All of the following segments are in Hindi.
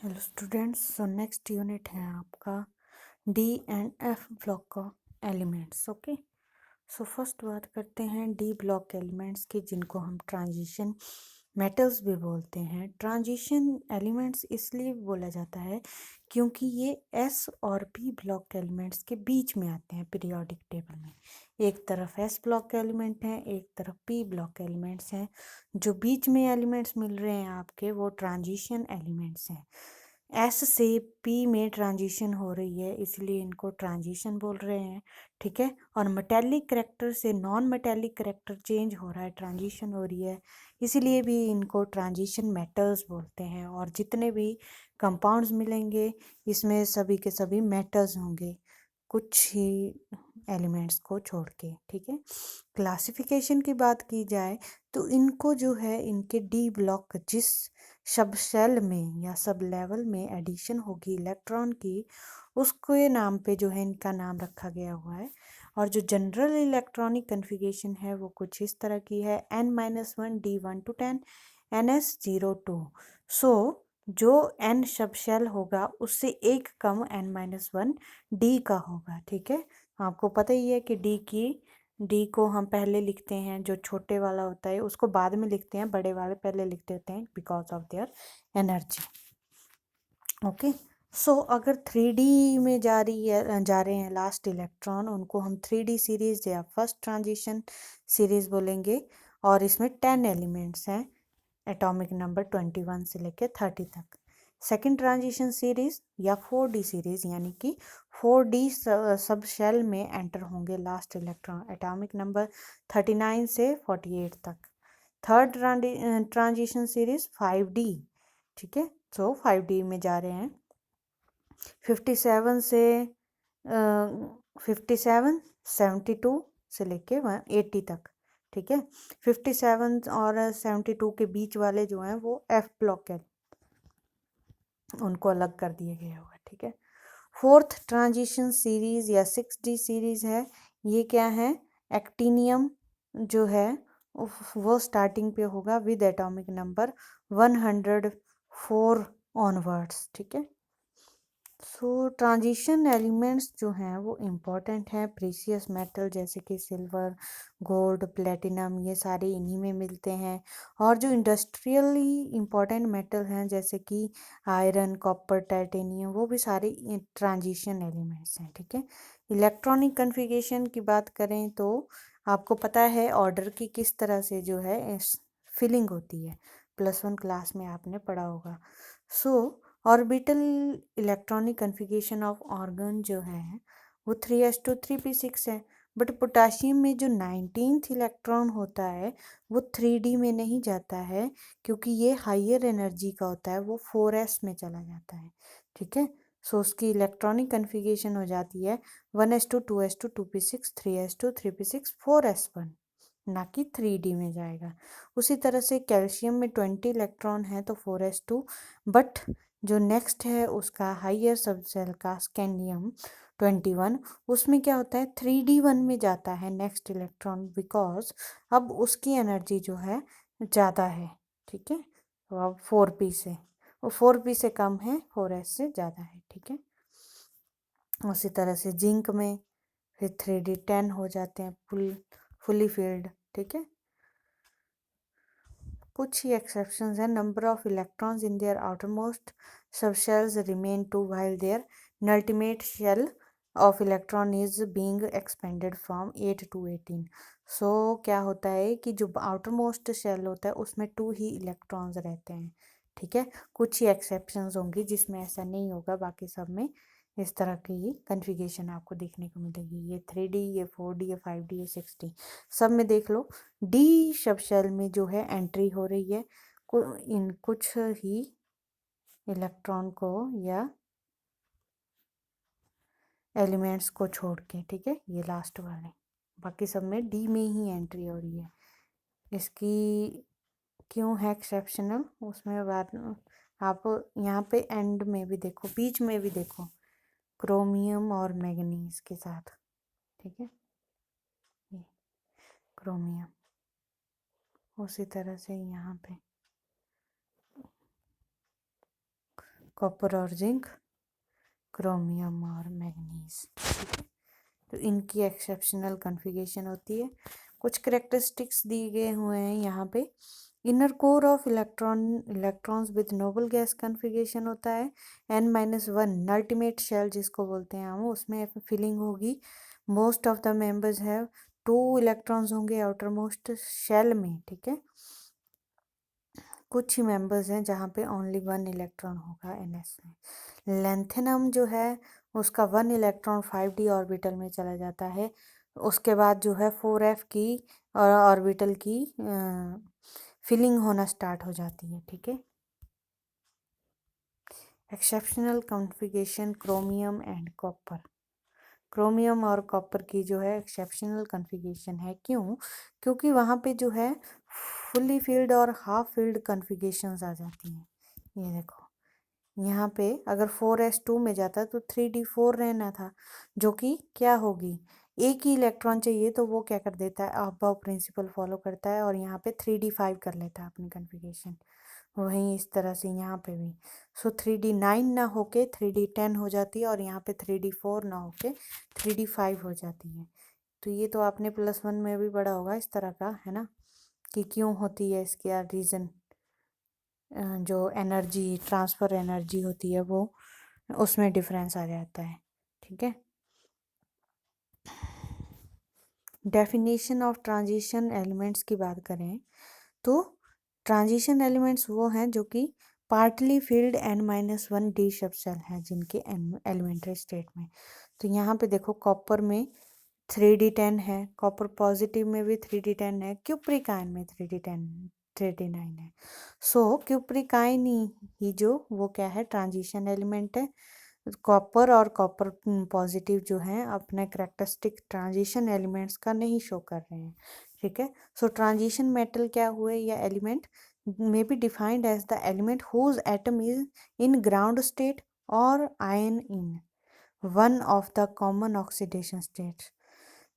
Hello students, so next unit है आपका डी एंड एफ ब्लॉक का एलिमेंट्स। ओके, सो फर्स्ट बात करते हैं डी ब्लॉक एलिमेंट्स की, जिनको हम ट्रांजिशन मेटल्स भी बोलते हैं। ट्रांजिशन एलिमेंट्स इसलिए बोला जाता है क्योंकि ये एस और पी ब्लॉक एलिमेंट्स के बीच में आते हैं पीरियोडिक टेबल में। एक तरफ एस ब्लॉक एलिमेंट हैं, एक तरफ पी ब्लॉक एलिमेंट्स हैं। जो बीच में एलिमेंट्स मिल रहे हैं आपके, वो ट्रांजिशन एलिमेंट्स हैं। एस से पी में ट्रांजिशन हो रही है, इसलिए इनको ट्रांजिशन बोल रहे हैं। ठीक है, और मेटेलिक करेक्टर से नॉन मेटेलिक करेक्टर चेंज हो रहा है, ट्रांजिशन हो रही है, इसीलिए भी इनको ट्रांजिशन मेटल्स बोलते हैं। और जितने भी कंपाउंड्स मिलेंगे इसमें सभी के सभी मेटल्स होंगे, कुछ ही एलिमेंट्स को छोड़ के। ठीक है, क्लासिफिकेशन की बात की जाए तो इनको जो है, इनके डी ब्लॉक जिस सब शेल में या सब लेवल में एडिशन होगी इलेक्ट्रॉन की, उसके नाम पे जो है इनका नाम रखा गया हुआ है। और जो जनरल इलेक्ट्रॉनिक कन्फिगरेशन है वो कुछ इस तरह की है: n-1 d1 to 10 ns02। सो जो n सब शेल होगा उससे एक कम n-1 d का होगा। ठीक है, आपको पता ही है कि डी को हम पहले लिखते हैं, जो छोटे वाला होता है उसको बाद में लिखते हैं, बड़े वाले पहले लिखते होते हैं because of their energy. Okay, so अगर 3D में जा रहे हैं लास्ट इलेक्ट्रॉन, उनको हम 3D सीरीज या फर्स्ट ट्रांजिशन सीरीज बोलेंगे। और इसमें 10 एलिमेंट्स हैं, एटॉमिक नंबर 21 से लेकर 30 तक। सेकेंड ट्रांजिशन सीरीज या 4D सीरीज, यानी कि 4D सब शेल में एंटर होंगे लास्ट इलेक्ट्रॉन, एटॉमिक नंबर 39 से 48 तक। Third transition series 5D। ठीक है, सो 5D में जा रहे हैं 57 से 57, 72 से लेके 80 तक। ठीक है, 57 और 72 के बीच वाले जो हैं वो एफ ब्लॉक है, उनको अलग कर दिए गए हुआ है। ठीक है, फोर्थ ट्रांजिशन सीरीज या 6D सीरीज है। ये क्या है? एक्टिनियम जो है वो स्टार्टिंग पे होगा विद एटॉमिक नंबर 104 ऑनवर्ड्स। ठीक है, सो ट्रांजिशन एलिमेंट्स जो हैं वो इम्पॉर्टेंट हैं। प्रीशियस मेटल जैसे कि सिल्वर, गोल्ड, प्लेटिनम, ये सारे इन्हीं में मिलते हैं। और जो इंडस्ट्रियली इम्पॉर्टेंट मेटल हैं जैसे कि आयरन, कॉपर, टाइटेनियम, वो भी सारे ट्रांजिशन एलिमेंट्स हैं। ठीक है, इलेक्ट्रॉनिक कन्फिगरेशन की बात करें तो आपको पता है ऑर्डर की किस तरह से जो है फिलिंग होती है, +1 क्लास में आपने पढ़ा होगा। So orbital electronic configuration of argon जो है वो 3s2 3p6 है। बट पोटाशियम में जो 19th इलेक्ट्रॉन होता है वो 3D में नहीं जाता है, क्योंकि ये हाइयर एनर्जी का होता है, वो 4s में चला जाता है। ठीक है, सो उसकी इलेक्ट्रॉनिक कन्फिगरेशन हो जाती है 1s2 2s2 2p6 3s2 3p6 4s1, ना कि 3D में जाएगा। उसी तरह से कैल्शियम में 20 इलेक्ट्रॉन है तो 4s2, बट जो नेक्स्ट है उसका हाइयर सबसेल का स्कैंडियम 21, उसमें क्या होता है 3D1 में जाता है नेक्स्ट इलेक्ट्रॉन, बिकॉज अब उसकी एनर्जी जो है ज़्यादा है। ठीक है, तो अब 4p से, वो 4p से कम है, 4s से ज़्यादा है। ठीक है, उसी तरह से जिंक में फिर 3D10 हो जाते हैं, फुली फिल्ड। ठीक है, कुछ ही एक्सेप्शंस हैं। Number of electrons in their outermost subshells remain 2 while their ultimate shell of electron is being expanded from 8 to 18। So क्या होता है कि जो आउटरमोस्ट शेल होता है उसमें 2 ही इलेक्ट्रॉन्स रहते हैं। ठीक है, कुछ ही एक्सेप्शंस होंगी जिसमें ऐसा नहीं होगा, बाकी सब में इस तरह की कन्फिगरेशन आपको देखने को मिलेगी। ये 3D, ये 4D, ये 5D, ये 6D, सब में देख लो डी सब शेल में जो है एंट्री हो रही है इन कुछ ही इलेक्ट्रॉन को या एलिमेंट्स को छोड़ के। ठीक है, ये लास्ट वाले, बाकी सब में डी में ही एंट्री हो रही है। इसकी क्यों है एक्सेप्शनल, उसमें बात आप यहाँ पे एंड में भी देखो, बीच में भी देखो, क्रोमियम और मैग्नीज के साथ। ठीक है, ये क्रोमियम, उसी तरह से यहाँ पे कॉपर और जिंक, क्रोमियम और मैग्नीज। ठीक है, तो इनकी एक्सेप्शनल कॉन्फ़िगरेशन होती है। कुछ करेक्टरिस्टिक्स दिए गए हुए हैं यहाँ पे। Inner core of electrons with noble gas configuration होता है। n-1 अल्टीमेट शेल जिसको बोलते हैं हम, उसमें फिलिंग होगी। Most of the members have 2 electrons होंगे आउटर मोस्ट शेल में। ठीक है, कुछ ही मेंबर्स हैं जहाँ पे ओनली 1 इलेक्ट्रॉन होगा ns में। लेंथेनम जो है उसका 1 इलेक्ट्रॉन 5d ऑर्बिटल में चला जाता है। उसके बाद जो है 4f की और ऑर्बिटल की फिलिंग होना स्टार्ट हो जाती है। ठीक है, exceptional configuration chromium and copper. Chromium और कॉपर की जो है एक्सेप्शनल कॉन्फ़िगरेशन है। क्यों? क्योंकि वहाँ पे जो है फुल्ली फील्ड और हाफ फील्ड कॉन्फ़िगरेशंस आ जाती हैं। ये देखो, यहाँ पे अगर 4s2 में जाता तो 3d4 रहना था, जो कि क्या होगी, एक ही इलेक्ट्रॉन चाहिए तो वो क्या कर देता है, अबव प्रिंसिपल फॉलो करता है और यहाँ पे 3d5 कर लेता है अपनी कॉन्फ़िगरेशन। वहीं इस तरह से यहाँ पे भी। सो 3d9 ना होके 3d10 हो जाती है और यहाँ पे 3d4 ना होके 3d5 हो जाती है। तो ये तो आपने +1 में भी पढ़ा होगा इस तरह का, है ना, कि क्यों होती है, इसका रीज़न जो एनर्जी ट्रांसफ़र एनर्जी होती है वो उसमें डिफरेंस आ जाता है। ठीक है, डेफिनेशन ऑफ ट्रांजिशन एलिमेंट्स की बात करें तो ट्रांजिशन एलिमेंट्स वो हैं जो कि पार्टली फील्ड n-1 डी सब सेल हैं जिनके एलिमेंट्री स्टेट में। तो यहाँ पे देखो, कॉपर में 3d10 है, कॉपर पॉजिटिव में भी 3d10 है, क्यूप्रिकाइन में 3d10 3d9 है। सो क्यूप्रिकाइन ही जो वो क्या है, ट्रांजिशन एलिमेंट है। कॉपर और कॉपर पॉजिटिव जो हैं अपने करेक्टरिस्टिक ट्रांजिशन एलिमेंट्स का नहीं शो कर रहे हैं। ठीक है, सो ट्रांजिशन मेटल क्या हुए या element may be defined as the element whose atom is in ground state or ion in one of the common oxidation states,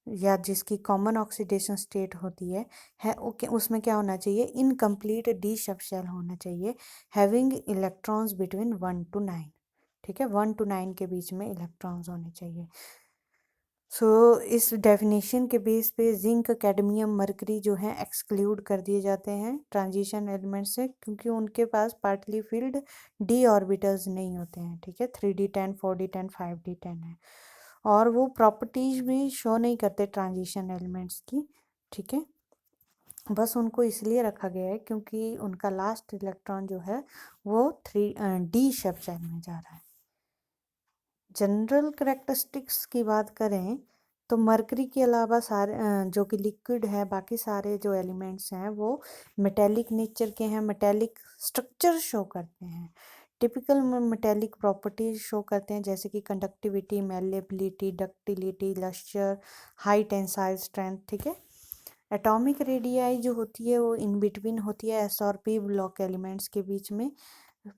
या जिसकी कॉमन ऑक्सीडेशन स्टेट होती है उसमें क्या होना चाहिए, इनकम्प्लीट डी सब शेल होना चाहिए, हैविंग इलेक्ट्रॉन्स बिटवीन 1 to 9। ठीक है, 1 to 9 के बीच में इलेक्ट्रॉन्स होने चाहिए। सो इस डेफिनेशन के बेस पे जिंक, कैडमियम, मरकरी जो है एक्सक्लूड कर दिए जाते हैं ट्रांजिशन एलिमेंट से, क्योंकि उनके पास पार्टली फील्ड डी ऑर्बिटल्स नहीं होते हैं। ठीक है, 3d10 4d10 5d10 है और वो प्रॉपर्टीज भी शो नहीं करते ट्रांजिशन एलिमेंट्स की। ठीक है, बस उनको इसलिए रखा गया है क्योंकि उनका लास्ट इलेक्ट्रॉन जो है वो 3d सब शेल में जा रहा है। जनरल करेक्टरिस्टिक्स की बात करें तो मरकरी के अलावा सारे जो कि लिक्विड है, बाकी सारे जो एलिमेंट्स हैं वो मेटेलिक नेचर के हैं, मेटेलिक स्ट्रक्चर शो करते हैं, टिपिकल मेटेलिक प्रॉपर्टीज शो करते हैं, जैसे कि conductivity, malleability, ductility, lustre, high tensile strength. ठीक है, एटॉमिक रेडियाई जो होती है वो इन बिटवीन होती है एस और पी ब्लॉक एलिमेंट्स के बीच में,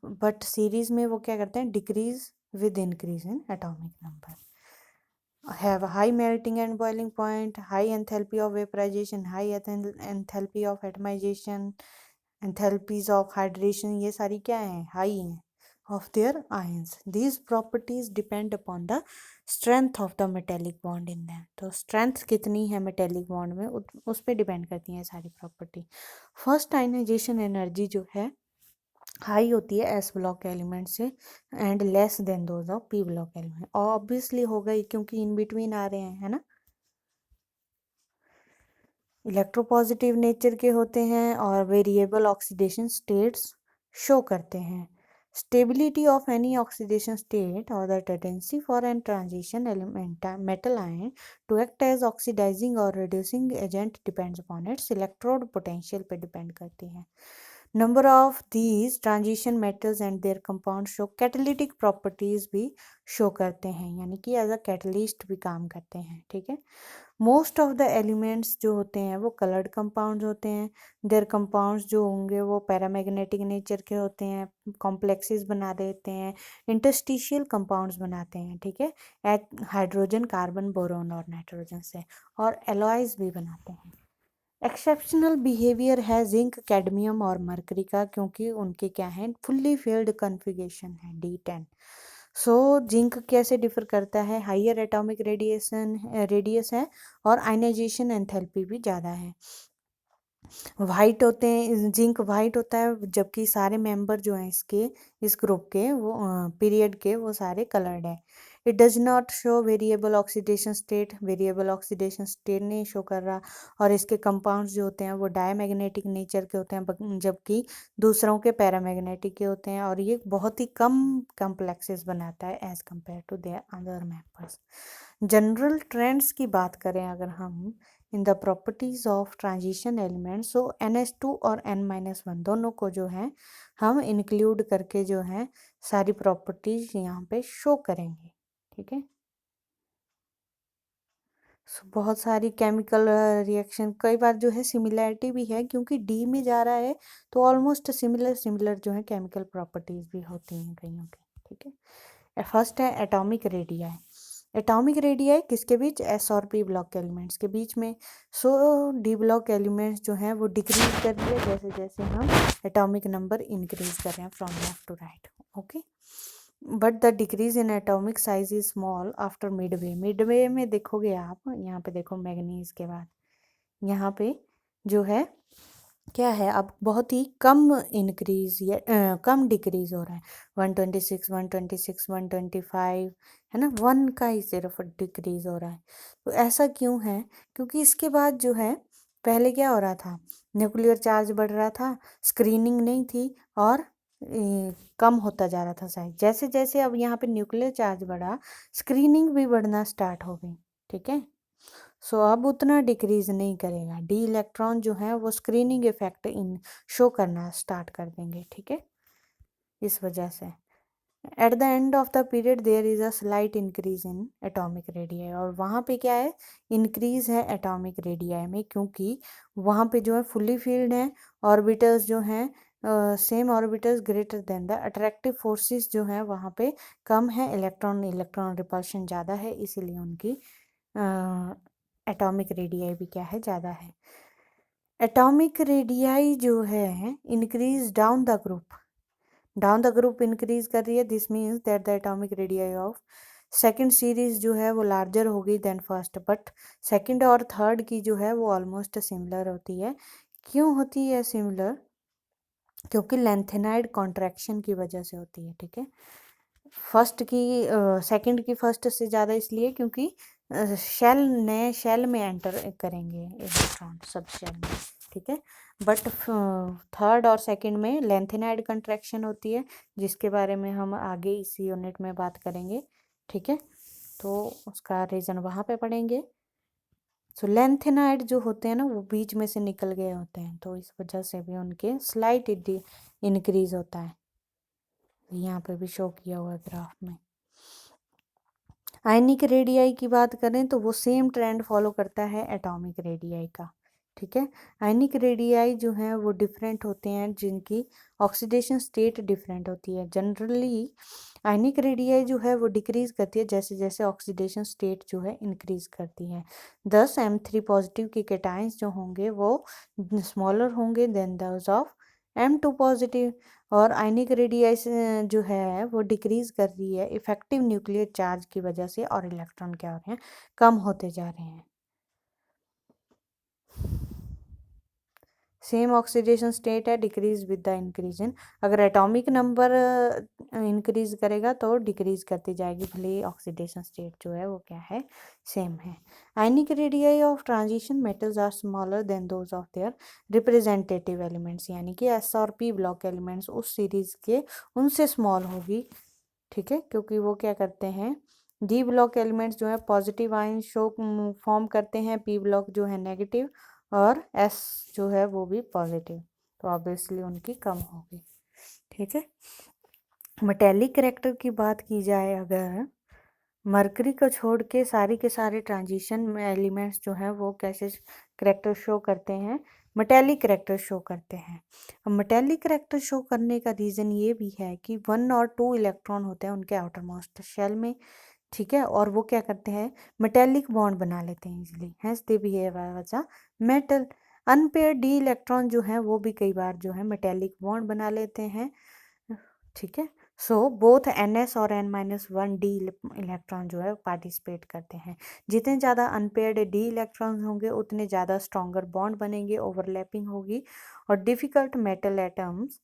बट सीरीज में वो क्या करते हैं, decrease with increase in atomic number, have a high melting and boiling point, high enthalpy of vaporization, high enthalpy of atomization, enthalpies of hydration, ये सारी क्या हैं, हाई हैं of their ions. These properties depend upon the strength of the metallic bond in them. तो strength कितनी है metallic bond में उस पर डिपेंड करती हैं सारी प्रॉपर्टी। फर्स्ट आयनाइजेशन एनर्जी जो है हाई होती है एस ब्लॉक एलिमेंट से and less than those of P block element, obviously हो गई क्योंकि इन बिटवीन आ रहे हैं, है ना। इलेक्ट्रोपॉजिटिव नेचर के होते हैं और वेरिएबल ऑक्सीडेशन स्टेट्स शो करते हैं। Stability of any oxidation state और the tendency for an transition element metal ion to act as oxidizing और reducing agent depends upon its electrode potential पे डिपेंड करती है। Number of these transition metals and their compound show catalytic properties भी शो करते हैं, यानी कि एज अ कैटलिस्ट भी काम करते हैं। ठीक है, मोस्ट ऑफ द एलिमेंट्स जो होते हैं वो कलर्ड कंपाउंड्स होते हैं, देयर कंपाउंड्स जो होंगे वो पैरामैग्नेटिक नेचर के होते हैं, कॉम्प्लेक्सेस बना देते हैं, इंटरस्टिशियल कंपाउंड्स बनाते हैं। ठीक है, हाइड्रोजन, कार्बन, बोरोन और नाइट्रोजन से, और एलॉयज भी बनाते हैं। एक्सेप्शनल बिहेवियर है जिंक, कैडमियम और मरकरी का, क्योंकि उनके क्या है, फुल्ली फील्ड कॉन्फ़िगरेशन है D10। सो जिंक कैसे डिफर करता है, हाइयर एटॉमिक रेडिएशन रेडियस है और आयनाइजेशन एंथैल्पी भी ज़्यादा है। वाइट होते हैं, जिंक वाइट होता है, जबकि सारे मेंबर जो हैं इसके, इस ग्रुप के, वो पीरियड के, वो सारे कलर्ड है। It does not show variable oxidation state, variable oxidation state नहीं शो कर रहा। और इसके कंपाउंड्स जो होते हैं वो डायमैग्नेटिक नेचर के होते हैं, जबकि दूसरों के पैरामैग्नेटिक के होते हैं, और ये बहुत ही कम कम्प्लेक्सेस बनाता है as compare to their other members. General trends की बात करें अगर हम, in the properties of transition element, so NH2 और N-1 दोनों को जो है हम इंक्लूड करके जो है सारी प्रॉपर्टीज यहाँ पे शो करेंगे। ठीक है, बहुत सारी केमिकल रिएक्शन, कई बार जो है सिमिलैरिटी भी है, क्योंकि डी में जा रहा है तो ऑलमोस्ट सिमिलर सिमिलर जो है केमिकल प्रॉपर्टीज भी होती हैं कईयों की। ठीक है, फर्स्ट है एटॉमिक रेडियाई। एटॉमिक रेडियाई किसके बीच, एस और पी ब्लॉक एलिमेंट्स के बीच में। सो डी ब्लॉक एलिमेंट्स जो हैं वो डिक्रीज कर रही है जैसे जैसे हम एटॉमिक नंबर इंक्रीज कर रहे हैं from left to right. Okay, but the decrease in atomic size is small after midway. Midway में देखोगे आप, यहाँ पे देखो मैग्नीज के बाद यहाँ पे जो है क्या है, अब बहुत ही कम इंक्रीज या कम डिक्रीज हो रहा है। 126 126 125 है ना, 1 का ही सिर्फ डिक्रीज हो रहा है। तो ऐसा क्यों है, क्योंकि इसके बाद जो है पहले क्या हो रहा था, न्यूक्लियर चार्ज बढ़ रहा था, स्क्रीनिंग नहीं थी, और कम होता जा रहा था साइज। जैसे जैसे अब यहाँ पे न्यूक्लियर चार्ज बढ़ा, स्क्रीनिंग भी बढ़ना स्टार्ट हो गई। ठीक है, सो अब उतना डिक्रीज नहीं करेगा, डी इलेक्ट्रॉन जो है वो स्क्रीनिंग इफेक्ट इन शो करना स्टार्ट कर देंगे। ठीक है, इस वजह से at the end of the period there is a slight increase in atomic radii. और वहाँ पे क्या है, इंक्रीज है एटॉमिक रेडियाई में, क्योंकि वहाँ पे जो है फुल्ली फील्ड है, ऑर्बिटल्स जो हैं same orbitals greater than the attractive forces जो हैं वहाँ पे कम है, इलेक्ट्रॉन इलेक्ट्रॉन रिपल्शन ज़्यादा है, इसीलिए उनकी एटॉमिक रेडियाई भी क्या है, ज़्यादा है। एटॉमिक रेडियाई जो है increase down the group, down the group increase कर रही है। This means that the atomic radii of second series जो है वो लार्जर होगी देन फर्स्ट, बट सेकंड और थर्ड की जो है वो ऑलमोस्ट सिमिलर होती है। क्यों होती है सिमिलर, क्योंकि लेंथेनाइड कॉन्ट्रैक्शन की वजह से होती है। ठीक है, फर्स्ट की सेकंड की फर्स्ट से ज़्यादा इसलिए क्योंकि शेल, नए शेल में एंटर करेंगे इलेक्ट्रॉन सब शेल में। ठीक है, बट थर्ड और सेकंड में लेंथेनाइड कंट्रैक्शन होती है, जिसके बारे में हम आगे इसी यूनिट में बात करेंगे। ठीक है, तो उसका रीज़न वहाँ पे पढ़ेंगे। सो लेंथेनाइड जो होते हैं ना वो बीच में से निकल गए होते हैं, तो इस वजह से भी उनके स्लाइट इंक्रीज होता है, यहाँ पे भी शो किया हुआ है ग्राफ में। आयनिक रेडियाई की बात करें तो वो सेम ट्रेंड फॉलो करता है एटॉमिक रेडियाई का। ठीक है, आयनिक रेडियाई जो हैं वो डिफरेंट होते हैं, जिनकी ऑक्सीडेशन स्टेट डिफरेंट होती है। जनरली आयनिक रेडियाई जो है वो डिक्रीज करती है जैसे जैसे ऑक्सीडेशन स्टेट जो है इंक्रीज करती है। दस M3 पॉजिटिव के कैटाइंस जो होंगे वो स्मॉलर होंगे then those of M2 positive. और आयनिक रेडिएशन जो है वो डिक्रीज कर रही है इफेक्टिव न्यूक्लियर चार्ज की वजह से, और इलेक्ट्रॉन क्या हो रहे हैं, कम होते जा रहे हैं। सेम ऑक्सीडेशन स्टेट है, decrease with the increase in, अगर एटॉमिक नंबर इंक्रीज करेगा तो डिक्रीज करती जाएगी, भले ही ऑक्सीडेशन स्टेट जो है वो क्या है, सेम है। Ionic radii of transition metals are smaller than those of their representative elements, यानी कि एस और पी ब्लॉक एलिमेंट्स उस सीरीज के उनसे स्मॉल होगी। ठीक है, क्योंकि वो क्या करते हैं, डी ब्लॉक एलिमेंट्स जो है पॉजिटिव आयन शो फॉर्म करते हैं, पी ब्लॉक जो है नेगेटिव, और एस जो है वो भी पॉजिटिव, तो ऑब्वियसली उनकी कम होगी। ठीक है, मेटेलिक कैरेक्टर की बात की जाए अगर, मरकरी को छोड़ के सारे ट्रांजिशन एलिमेंट्स जो हैं वो कैसे करेक्टर शो करते हैं, मेटेलिक करेक्टर शो करते हैं। अब मेटेलिक करेक्टर शो करने का रीज़न ये भी है कि 1 और 2 इलेक्ट्रॉन होते हैं उनके आउटर मोस्ट शेल में। ठीक है, और वो क्या करते हैं, मेटेलिक बॉन्ड बना लेते हैं easily, hence they behave as a metal. Unpaired D electron जो है वो भी कई बार जो है मेटेलिक बॉन्ड बना लेते हैं, ठीक है। सो बोथ NS और N-1 डी इलेक्ट्रॉन जो है पार्टिसिपेट करते हैं। जितने ज़्यादा अनपेयर्ड डी इलेक्ट्रॉन्स होंगे उतने ज़्यादा स्ट्रॉन्गर बॉन्ड बनेंगे, ओवरलैपिंग होगी और difficult metal atoms,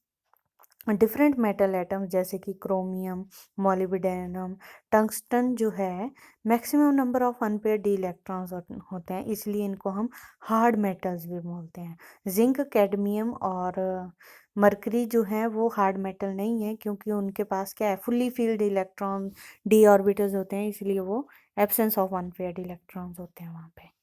different metal atoms जैसे कि क्रोमियम, मोलिब्डेनम, टंगस्टन जो है maximum number of unpaired D electrons होते हैं, इसलिए इनको हम हार्ड मेटल्स भी बोलते हैं। जिंक, कैडमियम और मरकरी जो है वो हार्ड मेटल नहीं है, क्योंकि उनके पास क्या है, fully field electron D orbitals होते हैं, इसलिए वो एब्सेंस ऑफ अनपेयर्ड इलेक्ट्रॉन्स होते हैं वहाँ पे।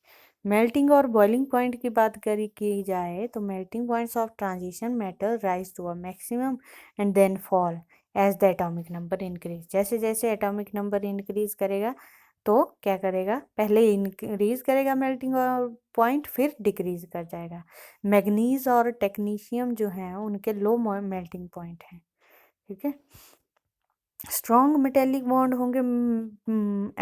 मेल्टिंग और बॉइलिंग पॉइंट की बात करी की जाए तो melting points of transition metal rise to a maximum and then fall as the atomic number increase. जैसे जैसे एटॉमिक नंबर इंक्रीज करेगा तो क्या करेगा, पहले इंक्रीज करेगा मेल्टिंग पॉइंट, फिर डिक्रीज कर जाएगा। मैग्नीज और टेक्नीशियम जो है उनके लो मेल्टिंग पॉइंट हैं, ठीक है। स्ट्रॉन्ग मेटेलिक बॉन्ड होंगे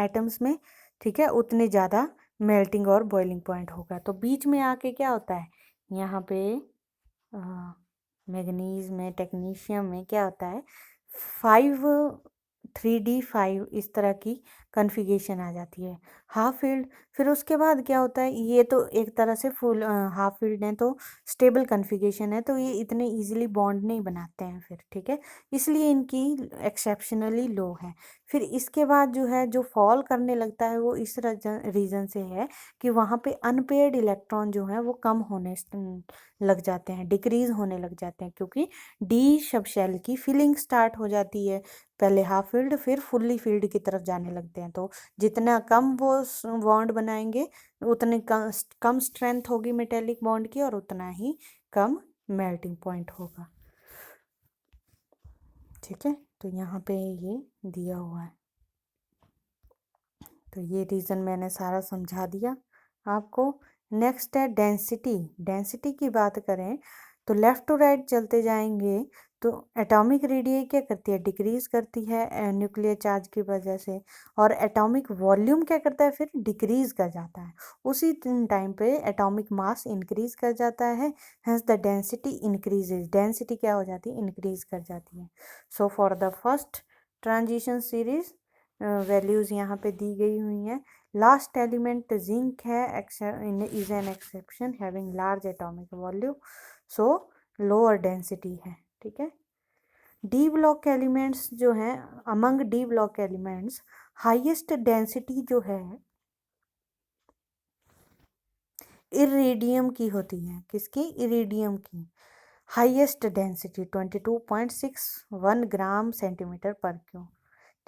एटम्स में, ठीक है, उतने ज़्यादा मेल्टिंग और बॉइलिंग पॉइंट होगा। तो बीच में आके क्या होता है, यहाँ पे मैग्नीज में, टेक्नीशियम में क्या होता है, 5 3D 5 इस तरह की कन्फिगरेशन आ जाती है, हाफ फील्ड। फिर उसके बाद क्या होता है, ये तो एक तरह से फुल हाफ फील्ड है, तो स्टेबल कन्फिगरेशन है, तो ये इतने इजीली बॉन्ड नहीं बनाते हैं फिर, ठीक है, इसलिए इनकी एक्सेप्शनली लो है। फिर इसके बाद जो है, जो फॉल करने लगता है वो इस रीज़न से है कि वहाँ पे अनपेयर्ड इलेक्ट्रॉन जो है वो कम होने लग जाते हैं, डिक्रीज होने लग जाते हैं, क्योंकि डी सब शेल की फिलिंग स्टार्ट हो जाती है, पहले हाफ फील्ड फिर फुल्ली फील्ड की तरफ जाने लगते हैं। तो जितना कम वो बॉन्ड बनाएंगे उतनी कम स्ट्रेंथ होगी मेटेलिक बॉन्ड की और उतना ही कम मेल्टिंग पॉइंट होगा, ठीक है। तो यहाँ पे ये दिया हुआ है, तो ये रीज़न मैंने सारा समझा दिया आपको। नेक्स्ट है डेंसिटी। डेंसिटी की बात करें तो लेफ़्ट टू राइट चलते जाएंगे तो एटॉमिक रेडियस क्या करती है, डिक्रीज करती है न्यूक्लियर चार्ज की वजह से, और एटॉमिक वॉल्यूम क्या करता है, फिर डिक्रीज कर जाता है। उसी टाइम पे एटॉमिक मास इंक्रीज कर जाता है, hence the density increases. Density क्या हो जाती है, इंक्रीज कर जाती है। So for the first transition series values यहाँ पे दी गई हुई हैं। लास्ट एलिमेंट जिंक है, is an exception having large atomic volume, so lower density है, ठीक है। डी ब्लॉक एलिमेंट्स जो हैं, among D block elements highest density जो है इरिडियम की होती है। किसकी, इरिडियम की हाईएस्ट डेंसिटी 22.61 ग्राम सेंटीमीटर पर क्यूब,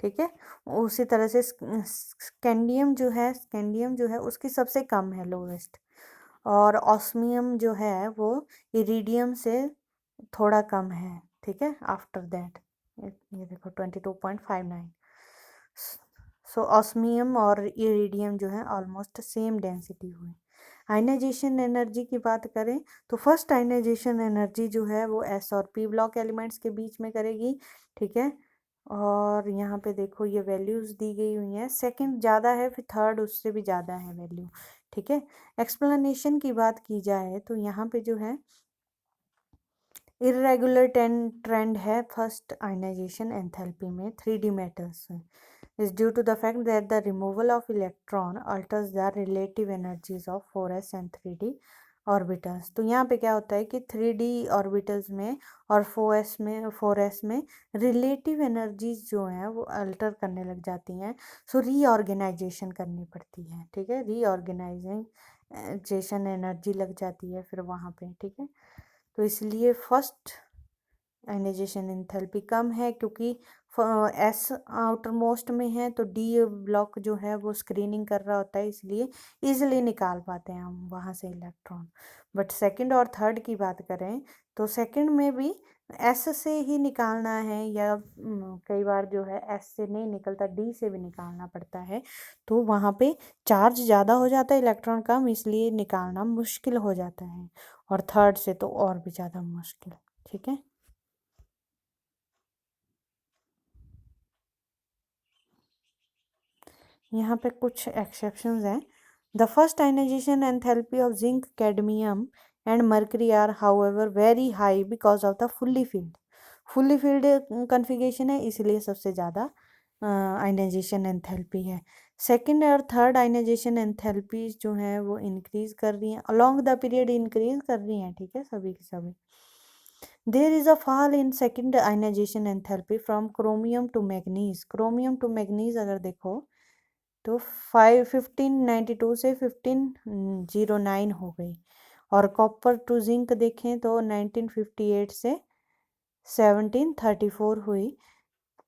ठीक है। उसी तरह से स्कैंडियम जो है, स्कैंडियम जो है उसकी सबसे कम है, लोवेस्ट। और ऑस्मियम जो है वो इरिडियम से थोड़ा कम है, ठीक है, आफ्टर दैट। ये देखो 22.59। सो ऑस्मियम और इरिडियम जो है ऑलमोस्ट सेम डेंसिटी हुई। आयनाइजेशन एनर्जी की बात करें तो फर्स्ट आयनाइजेशन एनर्जी जो है वो एस और पी ब्लॉक एलिमेंट्स के बीच में करेगी, ठीक है। और यहाँ पे देखो ये वैल्यूज़ दी गई हुई हैं, सेकंड ज़्यादा है, फिर थर्ड उससे भी ज़्यादा है वैल्यू, ठीक है। एक्सप्लेनेशन की बात की जाए तो यहाँ पे जो है इरेगुलर ट्रेंड है फर्स्ट आयनाइजेशन एंथैल्पी में 3D मेटल्स में, is due to the fact that the removal of electron alters the relative energies of 4s and 3D orbitals. तो यहाँ पे क्या होता है कि 3D ऑर्बिटल्स में और 4s में रिलेटिव एनर्जीज जो हैं वो अल्टर करने लग जाती हैं, सो रीऑर्गेनाइजेशन करनी पड़ती है, ठीक है, रीऑर्गेनाइजेशन एनर्जी लग जाती है फिर वहाँ पे, ठीक है। तो इसलिए फर्स्ट आयनाइजेशन एंथैल्पी कम है, क्योंकि एस आउटर मोस्ट में है, तो डी ब्लॉक जो है वो स्क्रीनिंग कर रहा होता है, इसलिए इजीली निकाल पाते हैं हम वहाँ से इलेक्ट्रॉन। बट सेकंड और थर्ड की बात करें तो सेकंड में भी एस से ही निकालना है, या कई बार जो है एस से नहीं निकलता, डी से भी निकालना पड़ता है, तो वहाँ पे चार्ज ज़्यादा हो जाता है, इलेक्ट्रॉन कम, इसलिए निकालना मुश्किल हो जाता है। और थर्ड से तो और भी ज़्यादा मुश्किल, ठीक है। यहाँ पे कुछ एक्सेप्शंस हैं। The first ionization enthalpy of zinc cadmium and mercury are however very high because of the fully filled configuration है, इसलिए सबसे ज़्यादा आयनाइजेशन एंथैल्पी है। सेकंड और थर्ड आयनाइजेशन एंथैल्पीज जो है वो इंक्रीज कर रही हैं, अलोंग द पीरियड इंक्रीज कर रही हैं, ठीक है, सभी की सभी। There is a fall in second ionization enthalpy from chromium to manganese. Chromium to manganese अगर देखो तो 1592 से 1509 हो गई, और कॉपर टू जिंक देखें तो 1958 से 1734 हुई।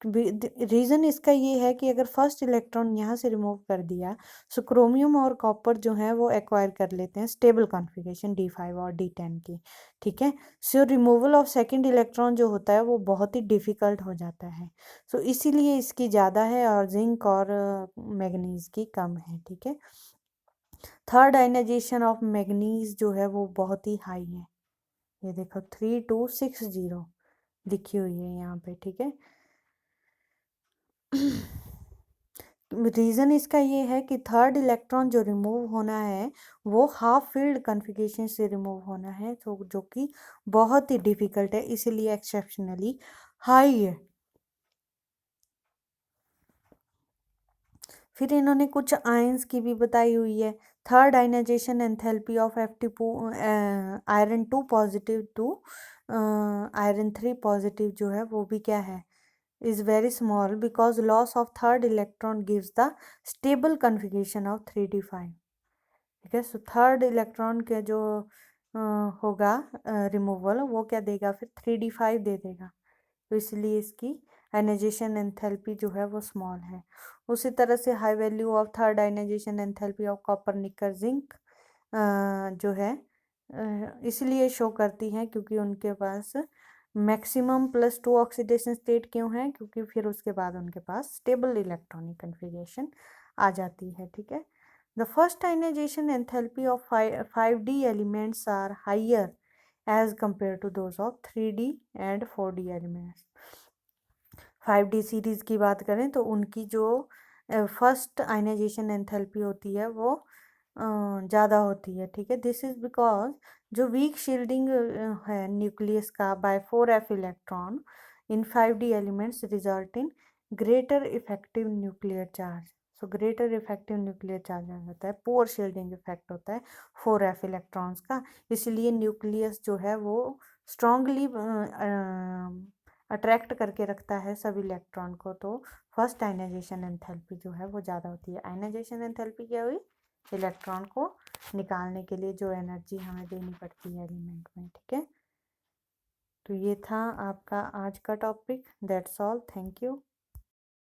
रीज़न इसका ये है कि अगर फर्स्ट इलेक्ट्रॉन यहाँ से रिमूव कर दिया, सो क्रोमियम और कॉपर जो है वो एक्वायर कर लेते हैं स्टेबल कॉन्फ़िगरेशन D5 और D10 की, ठीक है। सो रिमूवल ऑफ सेकंड इलेक्ट्रॉन जो होता है वो बहुत ही डिफ़िकल्ट हो जाता है, सो इसीलिए इसकी ज़्यादा है और जिंक और मैग्नीज की कम है, ठीक है। थर्ड आयनाइजेशन ऑफ मैग्नीज जो है वो बहुत ही हाई है, ये देखो 3260 लिखी हुई है यहाँ पे, ठीक है। रीज़न इसका ये है कि थर्ड इलेक्ट्रॉन जो रिमूव होना है वो हाफ फील्ड कॉन्फ़िगरेशन से रिमूव होना है, तो जो कि बहुत ही डिफ़िकल्ट है, इसीलिए एक्सेप्शनली हाई है। फिर इन्होंने कुछ आयंस की भी बताई हुई है। Third ionization enthalpy of iron 2 positive to iron 3 positive जो है वो भी क्या है, is very small because loss of third electron gives the stable configuration of 3d5, ठीक है। सो थर्ड इलेक्ट्रॉन का जो होगा रिमूवल वो क्या देगा, फिर 3d5 दे देगा, तो इसलिए इसकी आयनाइजेशन एंथैल्पी जो है वो स्मॉल है। उसी तरह से high value of third ionization enthalpy of copper nickel zinc जो है इसलिए शो करती हैं क्योंकि उनके पास मैक्सिमम +2 ऑक्सीडेशन स्टेट क्यों है, क्योंकि फिर उसके बाद उनके पास स्टेबल इलेक्ट्रॉनिक कन्फिग्रेशन आ जाती है, ठीक है। The first ionization enthalpy of 5D elements are higher as compare to those of 3D and 4D elements. 5D series की बात करें तो उनकी जो फर्स्ट आयनाइजेशन एंथैल्पी होती है वो ज़्यादा होती है, ठीक है। दिस इज़ बिकॉज जो वीक शील्डिंग है न्यूक्लियस का by 4f electron in 5D elements result in greater effective nuclear charge. So greater effective nuclear charge आ जाता है, पुअर शील्डिंग इफेक्ट होता है 4f इलेक्ट्रॉन्स का, इसलिए न्यूक्लियस जो है वो स्ट्रांगली अट्रैक्ट करके रखता है सब इलेक्ट्रॉन को, तो फर्स्ट आयनाइजेशन एंथैल्पी जो है वो ज़्यादा होती है। आयनाइजेशन एंथैल्पी क्या हुई, इलेक्ट्रॉन को निकालने के लिए जो एनर्जी हमें देनी पड़ती है एलिमेंट में, ठीक है। तो ये था आपका आज का topic, that's all, thank you.